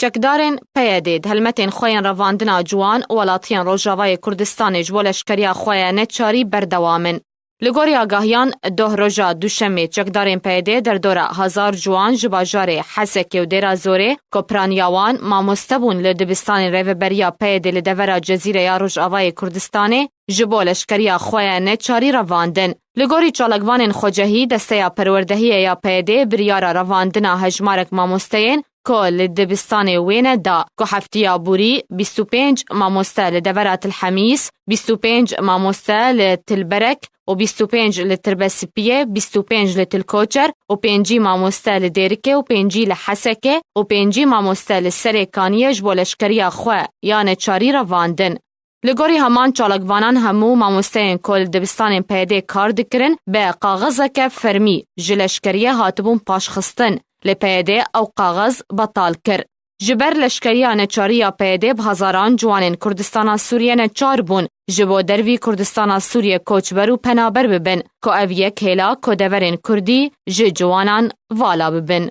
چکدارن پیاده هلمتین خوین رواندنا جوان ولاتین روجاوای کردستان جبو لشکریا خوین نچاری بردوامن. لگوری آگاهیان ده روژا دوشمی چکدارین پیاده در دوره 1000 جوان جباجار حسکی و دیرا زوره کپرانیاوان ماموستبون لدبستان ریوبریا پیاده لدورا جزیره یا روجاوای کردستان جبو لشکریا خوین نچاری رواندن. لگوری چالگوان خوجهی دسته یا پروردهی یا پیاده بریار رواندنا هجمارک ماموستین که دبستان وینه دا که هفتیا بوری 25 ماموسته لدورات الحمیس 25 ماموسته لتلبرک و 25 لتربسیپیه 25 لتلکوچر و 5 ماموسته لدیرکه و 5 لحسکه و 5 ماموسته لسرکانیه جبو لشکریا خواه یعنی چاری رواندن. لگوری همان چالکوانان همو ماموستین کل دبستان پیاده کار دکرن به کاغذک فرمی جلشکریه هاتبون پاشخستن لپیده او کاغذ بطال کر. جبر لشکریه نچاری پیاده به هزاران جوانین کردستان سوریه نچار بون جبو دروی کردستان سوریه کوچبر و پنابر ببن که اویه کهلا که دورین کردی جوانان والا ببن.